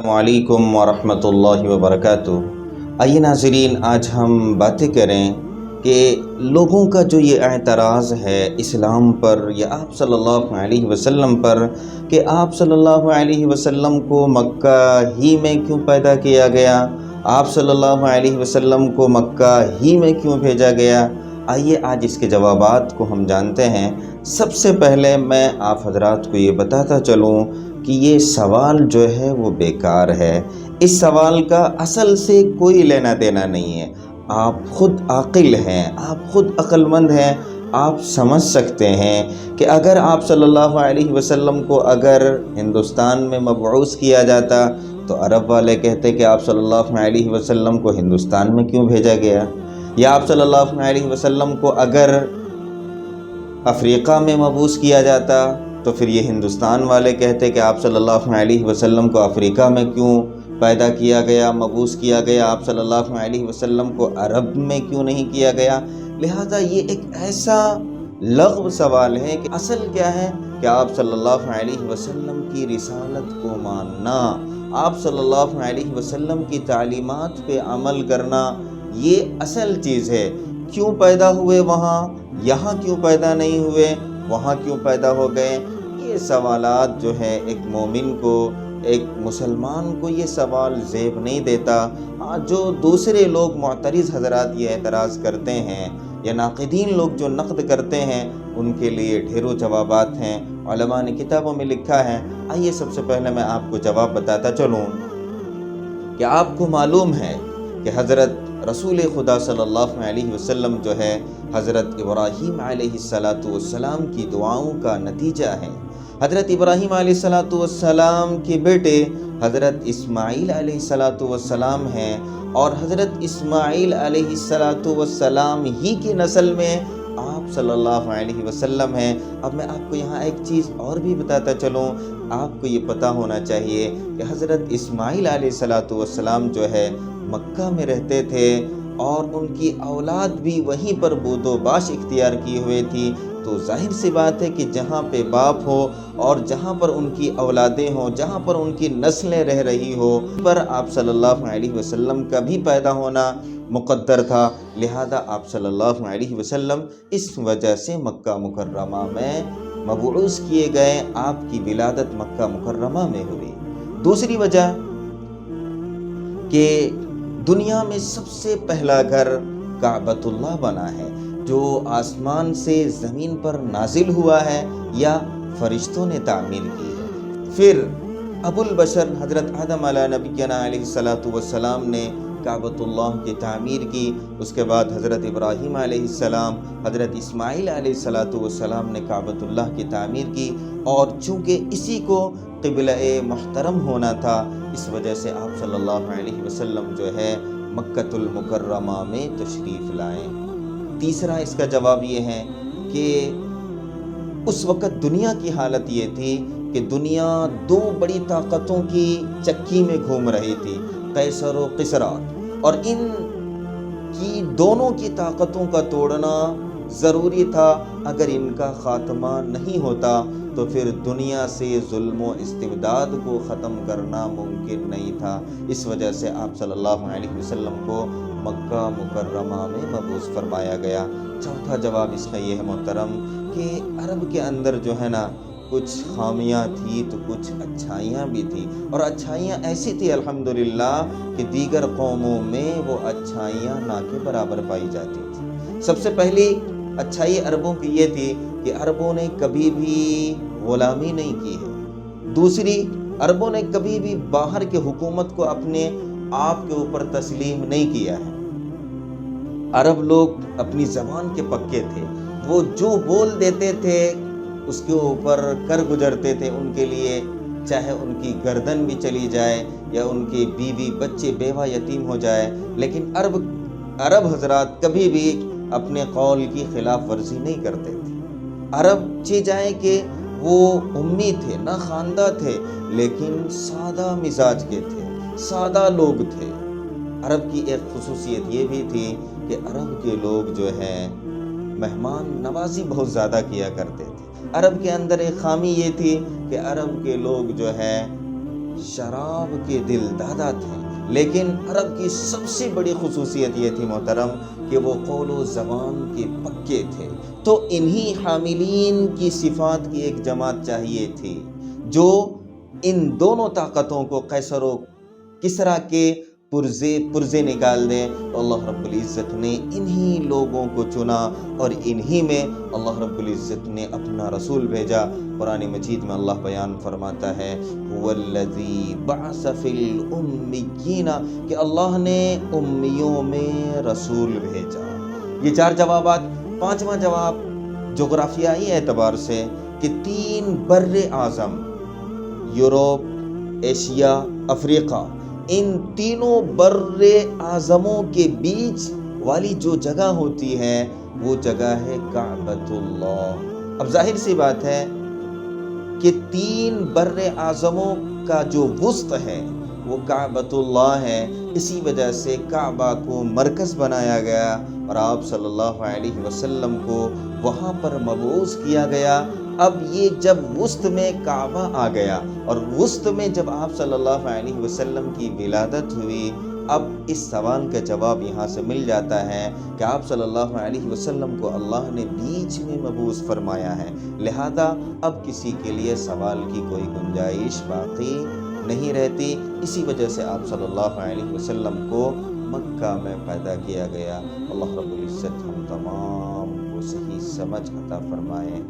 السلام علیکم ورحمۃ اللہ وبرکاتہ۔ آئیے ناظرین، آج ہم باتیں کریں کہ لوگوں کا جو یہ اعتراض ہے اسلام پر یا آپ صلی اللہ علیہ وسلم پر، کہ آپ صلی اللہ علیہ وسلم کو مکہ ہی میں کیوں پیدا کیا گیا، آپ صلی اللہ علیہ وسلم کو مکہ ہی میں کیوں بھیجا گیا۔ آئیے آج اس کے جوابات کو ہم جانتے ہیں۔ سب سے پہلے میں آپ حضرات کو یہ بتاتا چلوں کہ یہ سوال جو ہے وہ بیکار ہے۔ اس سوال کا اصل سے کوئی لینا دینا نہیں ہے۔ آپ خود عاقل ہیں، آپ خود عقل مند ہیں، آپ سمجھ سکتے ہیں کہ اگر آپ صلی اللہ علیہ وسلم کو اگر ہندوستان میں مبعوث کیا جاتا تو عرب والے کہتے کہ آپ صلی اللہ علیہ وسلم کو ہندوستان میں کیوں بھیجا گیا، یا آپ صلی اللہ علیہ وسلم کو اگر افریقہ میں مبعوث کیا جاتا تو پھر یہ ہندوستان والے کہتے کہ آپ صلی اللہ علیہ وسلم کو افریقہ میں کیوں پیدا کیا گیا، مبعوث کیا گیا، آپ صلی اللہ علیہ وسلم کو عرب میں کیوں نہیں کیا گیا۔ لہٰذا یہ ایک ایسا لغو سوال ہے کہ اصل کیا ہے کہ آپ صلی اللہ علیہ وسلم کی رسالت کو ماننا، آپ صلی اللہ علیہ وسلم کی تعلیمات پہ عمل کرنا، یہ اصل چیز ہے۔ کیوں پیدا ہوئے وہاں، یہاں کیوں پیدا نہیں ہوئے، وہاں کیوں پیدا ہو گئے، یہ سوالات جو ہے ایک مومن کو، ایک مسلمان کو یہ سوال زیب نہیں دیتا۔ جو دوسرے لوگ معترض حضرات یہ اعتراض کرتے ہیں یا ناقدین لوگ جو نقد کرتے ہیں، ان کے لیے ڈھیروں جوابات ہیں، علماء نے کتابوں میں لکھا ہے۔ آئیے سب سے پہلے میں آپ کو جواب بتاتا چلوں کہ آپ کو معلوم ہے کہ حضرت رسول خدا صلی اللہ علیہ وسلم جو ہے حضرت ابراہیم علیہ السلام کی دعاؤں کا نتیجہ ہے۔ حضرت ابراہیم علیہ السلام کے بیٹے حضرت اسماعیل علیہ السلام ہیں، اور حضرت اسماعیل علیہ السلام ہی کی نسل میں آپ صلی اللہ علیہ وسلم ہیں۔ اب میں آپ کو یہاں ایک چیز اور بھی بتاتا چلوں، آپ کو یہ پتہ ہونا چاہیے کہ حضرت اسماعیل علیہ السلام جو ہے مکہ میں رہتے تھے، اور ان کی اولاد بھی وہیں پر بود و باش اختیار کی ہوئے تھی۔ تو ظاہر سی بات ہے کہ جہاں پہ باپ ہو اور جہاں پر ان کی اولادیں ہوں، جہاں پر ان کی نسلیں رہ رہی ہو، پر آپ صلی اللہ علیہ وسلم کا بھی پیدا ہونا مقدر تھا۔ لہذا آپ صلی اللہ علیہ وسلم اس وجہ سے مکہ مکرمہ میں مبعوث کیے گئے، آپ کی ولادت مکہ مکرمہ میں ہوئی۔ دوسری وجہ کہ دنیا میں سب سے پہلا گھر کعبۃ اللہ بنا ہے، جو آسمان سے زمین پر نازل ہوا ہے یا فرشتوں نے تعمیر کی ہے۔ پھر ابو البشر حضرت آدم علیہ نبینا علیہ السلام نے کعبۃ اللہ کی تعمیر کی۔ اس کے بعد حضرت ابراہیم علیہ السلام، حضرت اسماعیل علیہ السلام نے کعبۃ اللہ کی تعمیر کی، اور چونکہ اسی کو قبلہ محترم ہونا تھا، اس وجہ سے آپ صلی اللہ علیہ وسلم جو ہے مکۃ المکرمہ میں تشریف لائے۔ تیسرا اس کا جواب یہ ہے کہ اس وقت دنیا کی حالت یہ تھی کہ دنیا دو بڑی طاقتوں کی چکی میں گھوم رہی تھی، قیصر و قیصر، اور ان کی دونوں کی طاقتوں کا توڑنا ضروری تھا۔ اگر ان کا خاتمہ نہیں ہوتا تو پھر دنیا سے ظلم و استبداد کو ختم کرنا ممکن نہیں تھا۔ اس وجہ سے آپ صلی اللہ علیہ وسلم کو مکہ مکرمہ میں مبعوث فرمایا گیا۔ چوتھا جواب اس کا یہ ہے محترم کہ عرب کے اندر جو ہے نا کچھ خامیاں تھی تو کچھ اچھائیاں بھی تھی، اور اچھائیاں ایسی تھی الحمدللہ کہ دیگر قوموں میں وہ اچھائیاں نہ کے برابر پائی جاتی تھی۔ سب سے پہلی اچھائی عربوں کی یہ تھی کہ عربوں نے کبھی بھی غلامی نہیں کی ہے۔ دوسری، عربوں نے کبھی بھی باہر کے حکومت کو اپنے آپ کے اوپر تسلیم نہیں کیا ہے۔ عرب لوگ اپنی زبان کے پکے تھے، وہ جو بول دیتے تھے اس کے اوپر کر گزرتے تھے، ان کے لیے چاہے ان کی گردن بھی چلی جائے یا ان کی بیوی بچے بیوہ یتیم ہو جائے، لیکن عرب حضرات کبھی بھی اپنے قول کی خلاف ورزی نہیں کرتے تھے۔ عرب جائیں کہ وہ امی تھے، نہ خواندہ تھے، لیکن سادہ مزاج کے تھے، سادہ لوگ تھے۔ عرب کی ایک خصوصیت یہ بھی تھی کہ عرب کے لوگ جو ہیں مہمان نوازی بہت زیادہ کیا کرتے تھے۔ عرب کے اندر ایک خامی یہ تھی کہ عرب کے لوگ جو ہے شراب کے دل دادا تھے، لیکن عرب کی سب سے بڑی خصوصیت یہ تھی محترم کہ وہ قول و زبان کے پکے تھے۔ تو انہی حاملین کی صفات کی ایک جماعت چاہیے تھی جو ان دونوں طاقتوں کو، قیصر و کسریٰ کے پرزے نکال دیں۔ تو اللہ رب العزت نے انہی لوگوں کو چنا اور انہی میں اللہ رب العزت نے اپنا رسول بھیجا۔ قرآن مجید میں اللہ بیان فرماتا ہے هُوَ الَّذِي بَعَثَ فِي الْأُمِّيِّينَ کہ اللہ نے امیوں میں رسول بھیجا۔ یہ 4 جوابات۔ 5واں جواب جغرافیائی اعتبار سے کہ 3 بر اعظم، یوروپ، ایشیا، افریقہ، ان تینوں بر اعظموں کے بیچ والی جو جگہ ہوتی ہے وہ جگہ ہے کعبۃ اللہ۔ اب ظاہر سی بات ہے کہ 3 بر اعظموں کا جو وسط ہے وہ کعبۃ اللہ ہے، اسی وجہ سے کعبہ کو مرکز بنایا گیا اور آپ صلی اللہ علیہ وسلم کو وہاں پر مبعوث کیا گیا۔ اب یہ جب وسط میں کعبہ آ گیا اور وسط میں جب آپ صلی اللہ علیہ وسلم کی ولادت ہوئی، اب اس سوال کا جواب یہاں سے مل جاتا ہے کہ آپ صلی اللہ علیہ وسلم کو اللہ نے بیچ میں مبعوث فرمایا ہے، لہذا اب کسی کے لیے سوال کی کوئی گنجائش باقی نہیں رہتی۔ اسی وجہ سے آپ صلی اللہ علیہ وسلم کو مکہ میں پیدا کیا گیا۔ اللہ رب العزت ہم تمام کو صحیح سمجھ عطا فرمائے۔